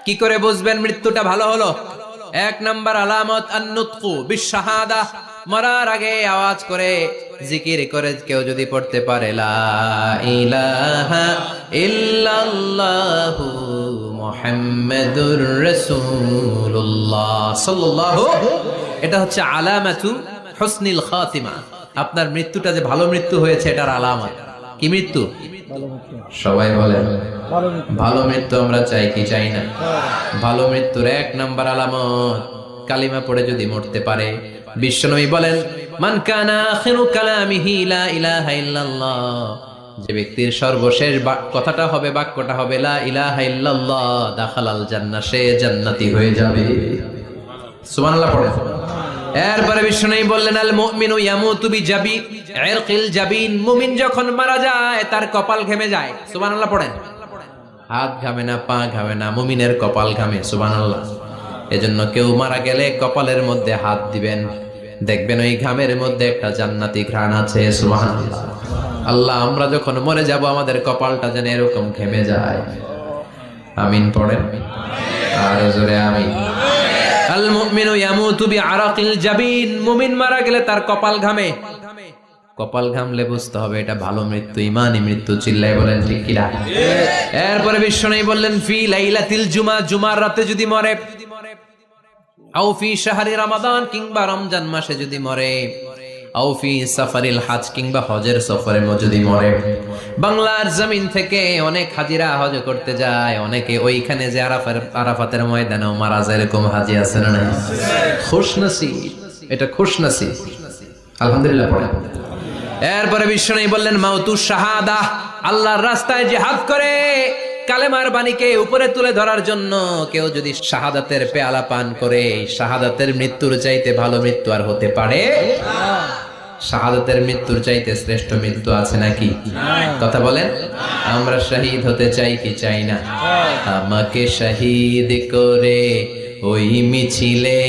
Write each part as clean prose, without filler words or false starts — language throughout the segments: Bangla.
কি করে বুঝবেন মৃত্যুটা ভালো হলো? এক নাম্বার আলামত আন-নুতকু বিশ-শাহাদা, মরার আগে আওয়াজ করে জিকির করে কেউ যদি পড়তে পারে লা ইলাহা ইল্লাল্লাহু মুহাম্মাদুর রাসূলুল্লাহ সাল্লাল্লাহু, এটা হচ্ছে আলামাতু হুসনিল খাতিমা। আপনার মৃত্যুটা যে ভালো মৃত্যু হয়েছে এটার আলামত। কি মৃত্যু? সবাই বলেন ভালো মৃত্যু আমরা চাই কি চাই না? ভালো মৃত্যুর এক নাম্বার আলামত কালিমা পড়ে যদি মরতে পারে। বিশ্বনবী বলেন মান কানা আখিরু কালামিহি লা ইলাহা ইল্লাল্লাহ, যে ব্যক্তির সর্বশেষ কথাটা হবে, বাক্যটা হবে লা ইলাহা ইল্লাল্লাহ, দাখালাল জান্নাহ, সে জান্নাতি হয়ে যাবে। সুবহানাল্লাহ পড়ে। এরপরে বিশ্বনবী বললেন আল মুমিনু ইয়ামুতু বিজাবি ইরকিল জাবিন, মুমিন যখন মারা যায় তার কপাল ঘেমে যায়। সুবহানাল্লাহ পড়েন। হাত ঘামে না, পা ঘামে না, মুমিনের কপাল ঘামে। সুবহানাল্লাহ। এজন্য কেউ মারা গেলে কপালের মধ্যে হাত দিবেন, দেখবেন ওই ঘামের মধ্যে একটা জান্নাতি ঘ্রাণ আছে। সুবহানাল্লাহ। আল্লাহ, আমরা যখন মরে যাব আমাদের কপালটা যেন এরকম ঘেমে যায়। আমিন পড়েন আর জোরে আমিন। আল মুমিনু ইয়ামুতু বিআরাকিল জাবিন, মুমিন মারা গেলে তার কপাল ঘামে। কপাল ঘামলে বুঝতে হবে এটা ভালো মৃত্যু, ঈমানি মৃত্যু। চিল্লায় বলেন ঠিক কি না? এরপরে বিশ্বনবী বললেন ফি লাইলাতিল জুমা, জুমার রাতে যদি মরে, আও ফি শাহরি রমাদান, কিংবা রমজান মাসে যদি মরে, আও ফি সাফারিল হজ, কিংবা হজের সফরে যদি মরে। বাংলার জমিন থেকে অনেক হাজিরা হজ করতে যায়, অনেকে ওইখানে যে আরাফাতের ময়দানেও মারা যায়, এরকম হাজি আছে না? খুশনসিব, এটা খুশনসিব। আলহামদুলিল্লাহ পড়ে। এরপরে বিশ্বনবী বললেন মাউতুশ শাহাদা, আল্লাহর রাস্তায় জিহাদ করে কালেমার বাণীকে উপরে তুলে ধরার জন্য কেউ যদি শাহাদাতের পেয়ালা পান করে, শাহাদাতের মৃত্যুর চাইতে ভালো মৃত্যু আর হতে পারে? শাহাদাতের মৃত্যুর চাইতে শ্রেষ্ঠ মৃত্যু আছে নাকি? কথা বলেন। আমরা শহীদ হতে চাই কি চাই না? আমাকে শহীদ করে ওই মিছিলে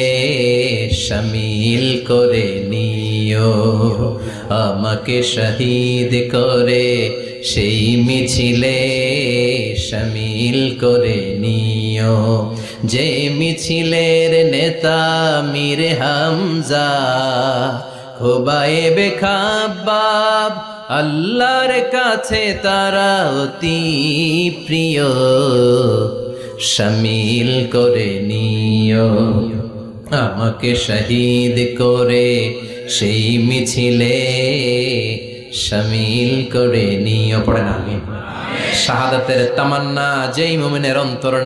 শামিল করে নিও, আমাকে শহীদ করে সেই মিছিলে শামিল করে নিও, যে মিছিলের নেতা মীর হামজা, খোবায়েবে খাব্বাব, আল্লাহর কাছে তারা অতি প্রিয়, শামিল করে নিও, আমাকে শহীদ করে সেই মিছিলে শামিল করে নিও। পড়েন আমিন। শাহাদাতের তামান্না যেই মুমিনের অন্তর